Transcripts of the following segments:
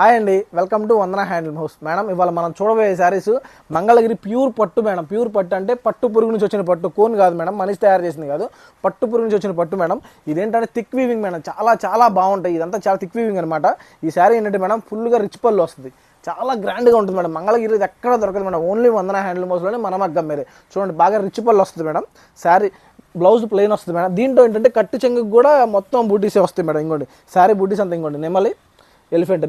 Hi అండి, welcome to Vandana handloom house. Madam, ఇవాళ మనం చూడబోయే శారీస్ మంగళగిరి ప్యూర్ పట్టు. మేడం, ప్యూర్ పట్టు అంటే పట్టు పురుగు నుంచి వచ్చిన పట్టు, కోన్ కాదు మేడం, మనిషి తయారు చేసింది కాదు, పట్టు పురుగు నుంచి వచ్చిన పట్టు మేడం. ఇదేంటంటే థిక్ వీవింగ్ మేడం, చాలా చాలా బాగుంటాయి. ఇదంతా చాలా థిక్ వీవింగ్ అనమాట. ఈ శారీ ఏంటంటే మేడం ఫుల్గా రిచ్ పళ్ళు వస్తుంది, చాలా గ్రాండ్గా ఉంటుంది మేడం. మంగళగిరి ఎక్కడ దొరకదు మేడం, ఓన్లీ వందన హ్యాండ్లూమ్ హౌస్లోనే మన మగ్గం మీదే. చూడండి, బాగా రిచ్ పళ్ళు వస్తుంది మేడం. శారీ బ్లౌజ్ ప్లెయిన్ వస్తుంది మేడం. దీంట్లో ఏంటంటే కట్టు చెంగుకి కూడా మొత్తం బూటీసే వస్తాయి మేడం. ఇంకోండి శారీ బూటీస్ అంతా, ఇంకోండి నెమలి ఎలిఫెంట్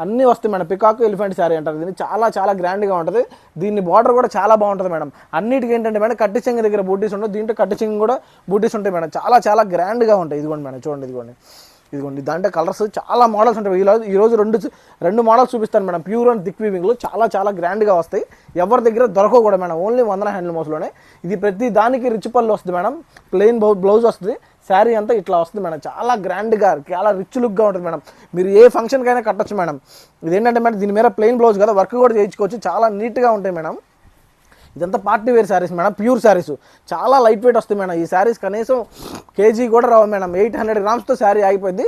అన్నీ వస్తాయి మేడం. పికాక్ ఎలిఫెంట్ శారీ అంటారు దీన్ని. చాలా చాలా గ్రాండ్గా ఉంటుంది. దీన్ని బార్డర్ కూడా చాలా బాగుంటుంది మేడం. అన్నిటికీ ఏంటంటే మేడం కట్టి చెంగు దగ్గర బూటీస్ ఉండవు, దీంట్లో కట్టి చెంగు కూడా బూటీస్ ఉంటాయి మేడం. చాలా చాలా గ్రాండ్గా ఉంటాయి. ఇదిగోండి మేడం, చూడండి, ఇదిగోండి దాంట్లో కలర్స్ చాలా మోడల్స్ ఉంటాయి. ఈరోజు రెండు మోడల్స్ చూపిస్తాను మేడం. ప్యూర్ అండ్ థిక్ వీవింగ్లో చాలా చాలా గ్రాండ్గా వస్తాయి. ఎవరి దగ్గర దొరకవు కూడా మేడం, ఓన్లీ వందన హ్యాండ్లూమ్ హౌస్లోనే. ఇది ప్రతి దానికి రిచ్ పళ్ళు వస్తుంది మేడం. ప్లెయిన్ బ్లౌజ్ వస్తుంది. శారీ అంతా ఇట్లా వస్తుంది మేడం. చాలా గ్రాండ్గా, చాలా రిచ్ లుక్గా ఉంటుంది మేడం. మీరు ఏ ఫంక్షన్కైనా కట్టచ్చు మేడం. ఇదేంటంటే మేడం దీని మీద ప్లెయిన్ బ్లౌజ్ కదా, వర్క్ కూడా చేయించుకోవచ్చు. చాలా నీట్గా ఉంటాయి మేడం. ఇదంతా party wear saris madam, pure saris. చాలా లైట్ వెయిట్ వస్తాయి మేడం. ఈ శారీస్ కనీసం కేజీ కూడా రావు మేడం. 800 గ్రామ్స్తో శారీ ఆగిపోయింది.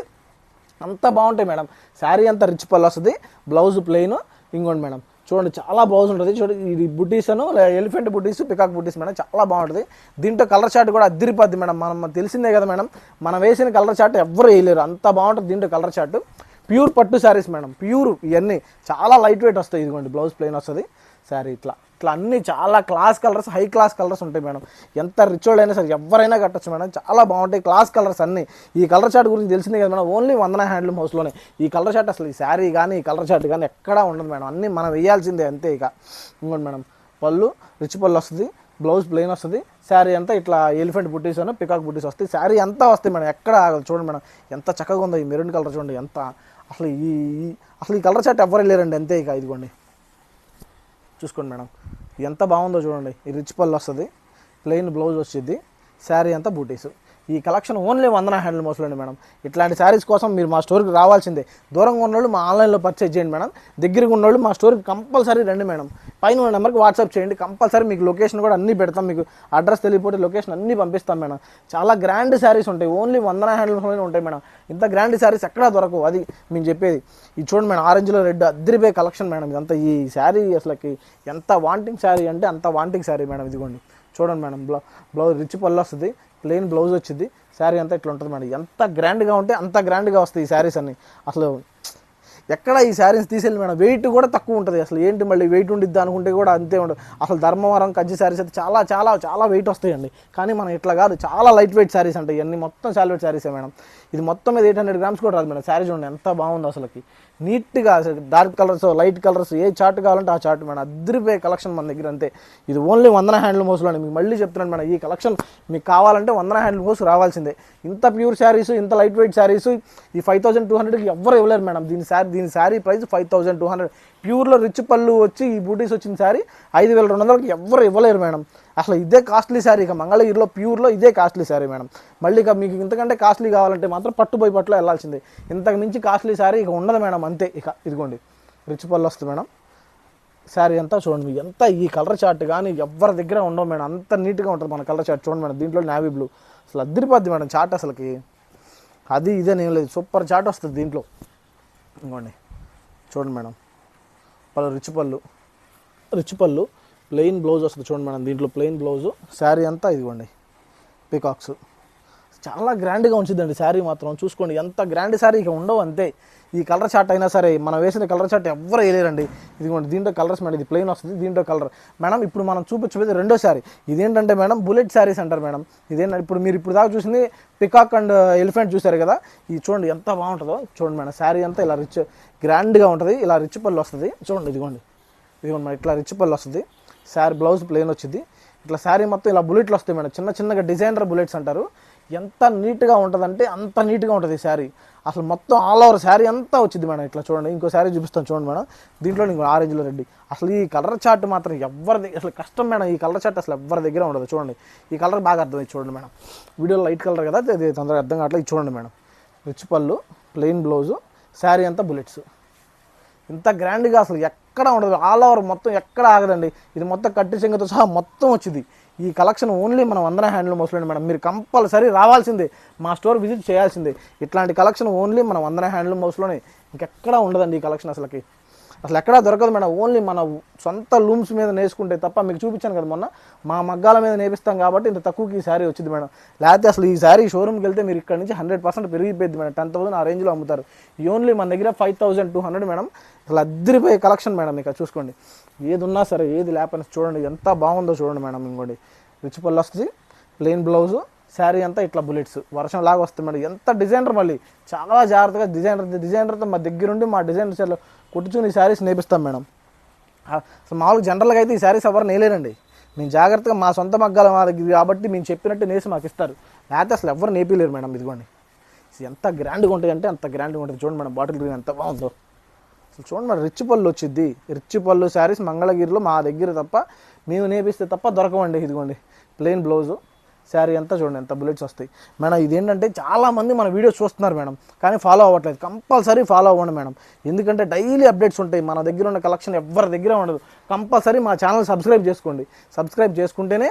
అంత బాగుంటాయి మేడం. శారీ అంతా రిచ్ పళ్ళు వస్తుంది, బ్లౌజ్ ప్లెయిన్. ఇంకోండి మేడం, చూడండి, చాలా బ్లౌజ్ ఉంటుంది. చూడండి, ఇది బుటీస్ అను ఎలిఫెంట్ బుటీస్, పికాక్ బుటీస్ మేడం. చాలా బాగుంటుంది. దీంట్లో కలర్ చార్ట్ కూడా అద్దరిపోద్ది మేడం. మనం తెలిసిందే కదా మేడం, మనం వేసిన కలర్ చార్ట్ ఎవ్వరు వేయలేరు, అంత బాగుంటుంది దీంట్లో కలర్ చార్ట్. ప్యూర్ పట్టు శారీస్ మేడం, ప్యూర్. ఇవన్నీ చాలా లైట్ వెయిట్ వస్తాయి. ఇదిగోండి, బ్లౌజ్ ప్లెయిన్ వస్తుంది. శారీ ఇట్లా అన్నీ చాలా class colours, high class colours ఉంటాయి మేడం. ఎంత రిచ్ వాళ్ళు అయినా సరే ఎవరైనా కట్టచ్చు మేడం. చాలా బాగుంటాయి క్లాస్ కలర్స్ అన్నీ. ఈ కలర్ చార్ట్ గురించి తెలిసిందే కదా మేడం, ఓన్లీ వందన హ్యాండ్లూమ్ హౌస్లోనే. ఈ కలర్ చార్ట్ అసలు ఈ శారీ కానీ ఈ కలర్ చార్ట్ కానీ ఎక్కడా ఉండదు మేడం. అన్నీ మనం వేయాల్సిందే అంతే. ఇక ఇంకోండి మేడం, పళ్ళు రిచ్ పళ్ళు వస్తుంది, బ్లౌజ్ ప్లెయిన్ వస్తుంది. శారీ అంతా ఇట్లా ఎలిఫెంట్ బుట్టీస్ అను పికాక్ బుట్టీస్ వస్తాయి. శారీ అంతా వస్తాయి మేడం, ఎక్కడ చూడండి మేడం ఎంత చక్కగా ఉందో. ఈ మెరూన్ కలర్ చూడండి ఎంత, అసలు ఈ కలర్ చార్ట్ ఎవరు వెళ్ళారండి అంతే. ఇక ఇదిగోండి చూసుకోండి మేడం, ఎంత బాగుందో చూడండి. ఈ రిచ్ పళ్ళు వస్తుంది, ప్లెయిన్ బ్లౌజ్ వచ్చింది, శారీ అంతా బూటీస్. ఈ కలెక్షన్ ఓన్లీ వందన హ్యాండ్లూమ్ హౌస్లోనే మేడం. ఇట్లాంటి శారీస్ కోసం మీరు మా స్టోర్కి రావాల్సిందే. దూరంగా ఉన్నోళ్ళు మా ఆన్లైన్లో పర్చేజ్ చేయండి మేడం. దగ్గరగా ఉన్నోళ్ళు మా స్టోర్కి కంపల్సరీ రండి మేడం. పైన ఉన్న నెంబర్కి వాట్సాప్ చేయండి, కంపల్సరీ మీకు లొకేషన్ కూడా అన్నీ పెడతాం. మీకు అడ్రస్ తెలియకపోతే లొకేషన్ అన్నీ పంపిస్తాం మేడం. చాలా గ్రాండ్ శారీస్ ఉంటాయి, ఓన్లీ వందన హ్యాండ్లూమ్స్లోనే ఉంటాయి మేడం. ఇంత గ్రాండ్ శారీస్ ఎక్కడా దొరకవు, అది మేము చెప్పేది. ఇది చూడండి మేడం, ఆరెంజ్లో రెడ్ అద్దరిపోయే కలెక్షన్ మేడం. ఇదంతా ఈ శారీ అసలుకి ఎంత వాంటింగ్ శారీ అంటే అంత వాంటింగ్ శారీ మేడం. ఇదిగోండి చూడండి మేడం, బ్లౌజ్ రిచ్ పళ్ళు వస్తుంది, ప్లెయిన్ బ్లౌజ్ వచ్చింది. శారీ అంతా ఇట్లా ఉంటుంది మేడం. ఎంత గ్రాండ్గా ఉంటే అంత గ్రాండ్గా వస్తాయి ఈ శారీస్ అన్నీ. అసలు ఎక్కడ ఈ శారీస్ తీసేయాలి మేడం, వెయిట్ కూడా తక్కువ ఉంటుంది. అసలు ఏంటి మళ్ళీ వెయిట్ ఉండిద్దా అనుకుంటే కూడా అంతే ఉండదు. అసలు ధర్మవరం కంచి శారీస్ అయితే చాలా చాలా చాలా వెయిట్ వస్తాయండి. కానీ మనం ఇట్లా కాదు, చాలా లైట్ వెయిట్ శారీస్ ఉంటాయి ఇవన్నీ. మొత్తం సాలిడ్ శారీసే మేడం. ఇది మొత్తం మీద 800 గ్రామ్స్ కూడా రాదు మేడం. శారీ చూడండి ఎంత బాగుందో అసలుకి. నీట్గా అసలు డార్క్ కలర్స్, లైట్ కలర్స్, ఏ చార్ట్ కావాలంటే ఆ చార్ట్ మేడం. అద్దరిపోయే కలెక్షన్ మన దగ్గర అంతే. ఇది ఓన్లీ వందన హ్యాండ్లూమ్ హౌస్లోనే. మీకు మళ్ళీ చెప్తున్నాను మేడం, ఈ కలెక్షన్ మీకు కావాలంటే వందన హ్యాండ్లూమ్ హౌస్ రావాల్సిందే. ఇంత ప్యూర్ శారీస్, ఇంత లైట్ వెయిట్ శారీస్ ఈ 5200కి ఎవ్వరు ఇవ్వలేరు మేడం. దీని శారీ ప్రైస్ 5200. ప్యూర్లో రిచ్ పళ్ళు వచ్చి ఈ బూటీస్ వచ్చిన శారీ 5200కి ఎవ్వరు ఇవ్వలేరు మేడం. అసలు ఇదే కాస్ట్లీ శారీ. ఇక మంగళగిరిలో ప్యూర్లో ఇదే కాస్ట్లీ శారీ మేడం. మళ్ళీ ఇక మీకు ఇంతకంటే కాస్ట్లీ కావాలంటే మాత్రం పట్టుపోయి పట్టులో వెళ్ళాల్సిందే. ఇంతకు మించి కాస్ట్లీ శారీ ఇక ఉండదు మేడం అంతే. ఇక ఇదిగోండి రిచ్ పళ్ళు వస్తుంది మేడం. శారీ అంతా చూడండి, ఎంత ఈ కలర్ చార్ట్ కానీ ఎవరి దగ్గర ఉండవు మేడం. అంత నీట్గా ఉంటుంది మన కలర్ చార్ట్. చూడండి మేడం, దీంట్లో నావీ బ్లూ అసలు అద్దరిపోద్ది మేడం చార్ట్. అసలుకి అది ఇదే నేను లేదు, సూపర్ చార్ట్ వస్తుంది దీంట్లో. ఇంకోండి చూడండి మేడం, రిచ్ పళ్ళు ప్లెయిన్ బ్లౌజ్ వస్తుంది. చూడండి మేడం, దీంట్లో ప్లెయిన్ బ్లౌజు. శారీ అంతా ఇదిగోండి పీకాక్స్. చాలా గ్రాండ్గా ఉంచుద్దండి శారీ మాత్రం. చూసుకోండి ఎంత గ్రాండ్ శారీ ఇక ఉండవు అంతే. ఈ కలర్ చార్ట్ అయినా సరే మనం వేసిన కలర్ చార్ట్ ఎవ్వరు వేయలేరండి. ఇదిగోండి దీంట్లో కలర్స్ మేడం. ఇది ప్లెయిన్ వస్తుంది, దీంట్లో కలర్ మేడం. ఇప్పుడు మనం చూపించేది రెండో శారీ. ఇదేంటంటే మేడం బుల్లెట్ శారీస్ అంటారు మేడం. ఇదేంటంటే ఇప్పుడు దాకా చూసింది పికాక్ అండ్ ఎలిఫెంట్ చూసారు కదా. ఇది చూడండి ఎంత బాగుంటుందో చూడండి మేడం. శారీ అంతా ఇలా రిచ్ గ్రాండ్గా ఉంటుంది. ఇలా రిచ్ పళ్ళు వస్తుంది. చూడండి ఇదిగోండి మేడం, ఇట్లా రిచ్ పళ్ళు వస్తుంది. శారీ బ్లౌజ్ ప్లెయిన్ వచ్చింది. ఇట్లా శారీ మొత్తం ఇలా బుల్లెట్లు వస్తాయి మేడం, చిన్నగా డిజైనర్ బుల్లెట్స్ అంటారు. ఎంత నీట్గా ఉంటుందంటే అంత నీట్గా ఉంటుంది శారీ. అసలు మొత్తం ఆల్ ఓవర్ శారీ అంతా వచ్చింది మేడం. ఇట్లా చూడండి, ఇంకో శారీ చూపిస్తాను చూడండి మేడం. దీంట్లో ఇంకో ఆరెంజ్లో రెడ్డి. అసలు ఈ కలర్ చార్ట్ మాత్రం ఎవరి అసలు కష్టం మేడం. ఈ కలర్ చార్ట్ అసలు ఎవరి దగ్గర ఉండదు. చూడండి ఈ కలర్ బాగా అర్థమైంది చూడండి మేడం. వీడియోలో లైట్ కలర్ కదా, అది తొందరగా అర్థం కావట్లేదు. ఇది చూడండి మేడం, రిచ్ పళ్ళు, ప్లెయిన్ బ్లౌజు, శారీ అంతా బుల్లెట్స్. ఇంత గ్రాండ్గా అసలు ఎక్కడ ఉండదు. ఆల్ ఓవర్ మొత్తం ఎక్కడ ఆగదండి. ఇది మొత్తం కట్టి చెంగతో సహా మొత్తం వచ్చింది. ఈ కలెక్షన్ ఓన్లీ మనం వందన హ్యాండ్లూమ్ హౌస్లోనే మేడం. మీరు కంపల్సరీ రావాల్సిందే, మా స్టోర్ విజిట్ చేయాల్సిందే. ఇట్లాంటి కలెక్షన్ ఓన్లీ మనం వందన హ్యాండ్లూమ్ హౌస్లోనే. ఇంకెక్కడా ఉండదండి ఈ కలెక్షన్ అసలు ఎక్కడా దొరకదు మేడం. ఓన్లీ మన సొంత లూమ్స్ మీద నేసుకుంటే తప్ప, మీకు చూపించాను కదా మొన్న, మా మగ్గాల మీద నేపిస్తాం కాబట్టి ఇంత తక్కువకి ఈ శారీ వచ్చింది మేడం. లేకపోతే అసలు ఈ శారీ షోరూమ్కి వెళ్తే మీరు ఇక్కడ నుంచి 100% పెరిగిపోయింది మేడం. 10,000 ఆ రేంజ్లో అమ్ముతారు. ఈ ఓన్లీ మన దగ్గర 5,200 మేడం. అసలు అద్దరిపోయే కలెక్షన్ మేడం. ఇక చూసుకోండి, ఏది ఉన్నా సరే, ఏది లేకపోయినా చూడండి ఎంత బాగుందో చూడండి మేడం. ఇంకోటి రిచ్ పళ్ళు వస్తుంది, ప్లెయిన్ బ్లౌజు, శారీ అంతా ఇట్లా బుల్లెట్స్ వర్షం లాగా వస్తుంది మేడం. ఎంత డిజైనర్, మళ్ళీ చాలా జాగ్రత్తగా డిజైనర్తో మా దగ్గరుండి మా డిజైనర్ కుట్టించుకుని ఈ శారీస్ నేపిస్తాం మేడం. అసలు మామూలుగా జనరల్గా అయితే ఈ శారీస్ ఎవరు నేలేరండి. మేము జాగ్రత్తగా మా సొంత మగ్గాల మా దగ్గర కాబట్టి మేము చెప్పినట్టు నేసి మాకు ఇస్తారు. లేకపోతే అసలు ఎవరు నేపిలేరు మేడం. ఇదిగోండి ఎంత గ్రాండ్గా ఉంటాయి అంటే అంత గ్రాండ్గా ఉంటుంది. చూడండి మేడం, బాటిల్ గ్రీన్ ఎంత బాగుందో అసలు చూడండి మేడం. రిచ్ పళ్ళు వచ్చింది, రిచ్ పళ్ళు శారీస్ మంగళగిరిలో మా దగ్గర తప్ప, మేము నేపిస్తే తప్ప దొరకవండి. ఇదిగోండి ప్లెయిన్ బ్లౌజు, శారీ అంతా చూడండి ఎంత బుల్లెట్స్ వస్తాయి మేడం. ఇదేంటంటే చాలామంది మన వీడియోస్ చూస్తున్నారు మేడం, కానీ ఫాలో అవ్వట్లేదు. కంపల్సరీ ఫాలో అవ్వండి మేడం, ఎందుకంటే డైలీ అప్డేట్స్ ఉంటాయి. మన దగ్గర ఉన్న కలెక్షన్ ఎవరి దగ్గర ఉండదు. కంపల్సరీ మా ఛానల్ సబ్స్క్రైబ్ చేసుకోండి. సబ్స్క్రైబ్ చేసుకుంటేనే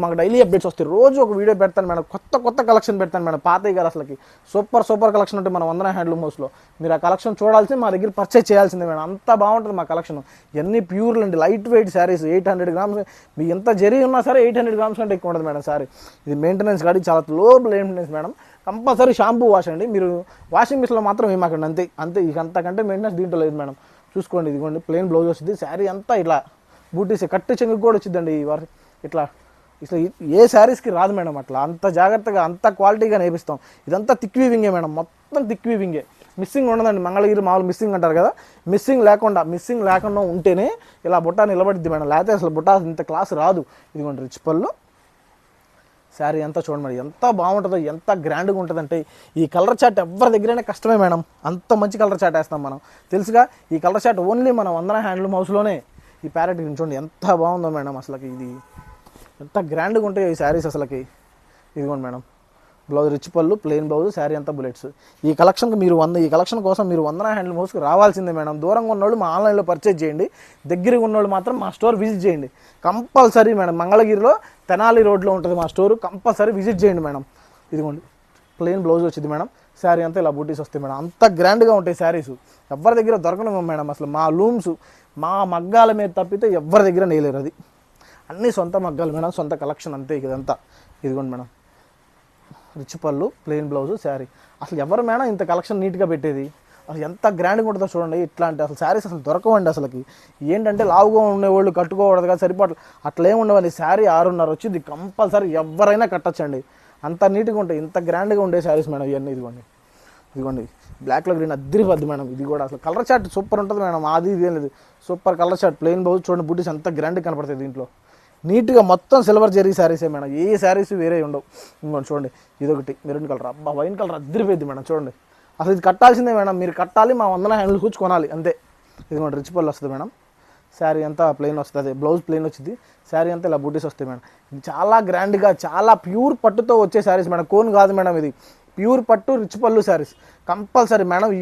మాకు డైలీ అప్డేట్స్ వస్తాయి. రోజు ఒక వీడియో పెడతాను మేడం, కొత్త కలెక్షన్ పెడతాను మేడం. పాతయ్య గారు అసలుకి సూపర్ కలెక్షన్ ఉంటుంది మన వందన హ్యాండ్లూమ్ హౌస్లో. మీరు ఆ కలెక్షన్ చూడాల్సింది, మా దగ్గర పర్చేజ్ చేయాల్సిందే మేడం. అంత బాగుంటుంది మా కలెక్షన్. ఎన్ని ప్యూర్లు అండి, లైట్ వెయిట్ శారీస్. 800 గ్రామ్స్, మీ ఎంత జరీ ఉన్నా సరే 800 గ్రామ్స్ కంటే ఎక్కువ ఉంటుంది మేడం శారీ. ఇది మెయింటెనెన్స్ కాదు, చాలా లో maintenance madam. Compulsory shampoo wash అండి. మీరు వాషింగ్ మిషన్లో మాత్రం ఏమాకండి, అంతే. ఇక అంతకంటే మెయింటెనెన్స్ దీంట్లో లేదు మేడం. చూసుకోండి, ఇదిగోండి ప్లెయిన్ బ్లౌజ్ వస్తుంది, శారీ అంతా ఇట్లా బూటీస్ కట్టు చెంగుకి కూడా వచ్చిందండి. ఇట్లా ఏ శారీస్కి రాదు మేడం. అట్లా అంత జాగ్రత్తగా అంత క్వాలిటీగా నేపిస్తాం. ఇదంతా థిక్ వీవింగే మేడం, మొత్తం థిక్ వీవింగే. మిస్సింగ్ ఉండదండి. మంగళగిరి మామూలు మిస్సింగ్ అంటారు కదా, మిస్సింగ్ లేకుండా ఉంటేనే ఇలా బుట్ట నిలబడిద్ది మేడం. లేకపోతే అసలు బుట్ట ఇంత క్లాస్ రాదు. ఇదిగోండి రిచ్ పళ్ళు, శారీ అంతా చూడండి మేడం ఎంత బాగుంటుందో, ఎంత గ్రాండ్గా ఉంటుందంటే. ఈ కలర్ చాట్ ఎవరి దగ్గరైనా కష్టమే మేడం. అంత మంచి కలర్ చాట్ వేస్తాం మనం, తెలుసుగా. ఈ కలర్ చాట్ ఓన్లీ మన వందన హ్యాండ్లూమ్ హౌస్లోనే. ఈ ప్యారెట్ గ్రీన్ చూడండి ఎంత బాగుందో మేడం. అసలుకి ఇది ఎంత గ్రాండ్గా ఉంటాయి ఈ శారీస్ అసలుకి. ఇదిగోండి మేడం, బ్లౌజ్ రిచ్ పళ్ళు, ప్లెయిన్ బ్లౌజ్, శారీ అంతా బుల్లెట్స్. ఈ కలెక్షన్ కోసం మీరు వందన హ్యాండ్లూమ్ హౌస్కి రావాల్సిందే మేడం. దూరంగా ఉన్నోళ్ళు మా ఆన్లైన్లో పర్చేజ్ చేయండి, దగ్గరగా ఉన్నోళ్ళు మాత్రం మా స్టోర్ విజిట్ చేయండి కంపల్సరీ మేడం. మంగళగిరిలో తెనాలి రోడ్లో ఉంటుంది మా స్టోరు, కంపల్సరీ విజిట్ చేయండి మేడం. ఇదిగోండి ప్లెయిన్ బ్లౌజ్ వచ్చింది మేడం, శారీ అంతా ఇలా బూటీస్ వస్తాయి మేడం. అంత గ్రాండ్గా ఉంటాయి శారీస్, ఎవరి దగ్గర దొరకను మేడం. అసలు మా లూమ్స్, మా మగ్గాల మీద తప్పితే ఎవరి దగ్గర నేయలేరు. అది అన్నీ సొంత మగ్గాలు మేడం, సొంత కలెక్షన్ అంతే ఇదంతా. ఇదిగోండి మేడం, రిచ్ పళ్ళు, ప్లెయిన్ బ్లౌజు, శారీ. అసలు ఎవరు మేడం ఇంత కలెక్షన్ నీట్గా పెట్టేది? అసలు ఎంత గ్రాండ్గా ఉంటుందో చూడండి. ఇట్లాంటి అసలు శారీస్ అసలు దొరకవండి. అసలుకి ఏంటంటే లావుగా ఉండేవాళ్ళు కట్టుకోకూడదు కదా, సరిపోట్లు అట్లా ఏమి ఉండవండి. శారీ 6.5 వచ్చింది, కంపల్సరీ ఎవరైనా కట్టచ్చండి. అంత నీట్గా ఉంటాయి, ఇంత గ్రాండ్గా ఉండే శారీస్ మేడం ఇవన్నీ. ఇదిగోండి బ్లాక్లో గ్రీన్ అద్దరిపోద్ది మేడం. ఇది కూడా అసలు కలర్ చార్ట్ సూపర్ ఉంటుంది మేడం. అది ఇదేం లేదు, super colour chart. Plain blouse చూడండి, బూటీస్ ఎంత గ్రాండ్గా కనపడుతుంది దీంట్లో. నీట్గా మొత్తం సిల్వర్ జరీ శారీసే మేడం, ఏ శారీస్ వేరే ఉండవు. ఇంకోటి చూడండి, ఇదొకటి మెరూన్ కలర్, అబ్బా వైన్ కలర్ అద్దరిపోయింది మేడం. చూడండి అసలు ఇది కట్టాల్సిందే మేడం, మీరు కట్టాలి, మా వందన హ్యాండ్లు కూర్చు కొనాలి అంతే. ఇదిగోండి రిచ్ పళ్ళు వస్తుంది మేడం, శారీ అంతా ప్లెయిన్ వస్తుంది, అదే బ్లౌజ్ ప్లెయిన్ వచ్చింది, శారీ అంతా ఇలా బూటీస్ వస్తాయి మేడం. ఇది చాలా గ్రాండ్గా, చాలా ప్యూర్ పట్టుతో వచ్చే శారీస్ మేడం, కోన్ కాదు మేడం. ఇది ప్యూర్ పట్టు రిచ్ పళ్ళు శారీస్ కంపల్సరీ మేడం. ఈ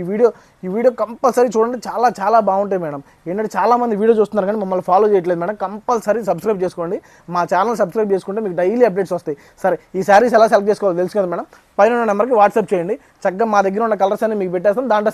వీడియో కంపల్సరీ చూడండి, చాలా బాగుంటాయి మేడం. ఏంటంటే చాలామంది వీడియో చూస్తున్నారు కానీ మమ్మల్ని ఫాలో చేయట్లేదు మేడం. కంపల్సరీ సబ్స్క్రైబ్ చేసుకోండి, మా ఛానల్ సబ్స్క్రైబ్ చేసుకుంటే మీకు డైలీ అప్డేట్స్ వస్తాయి. సరే, ఈ శారీస్ ఎలా సెలెక్ట్ చేసుకోవాలో తెలుసు కదా మేడం, పైన ఉన్న నెంబర్కి వాట్సాప్ చేయండి. చక్కగా మా దగ్గర ఉన్న కలర్స్ అన్ని మీకు పెట్టేస్తాం, దాంట్లో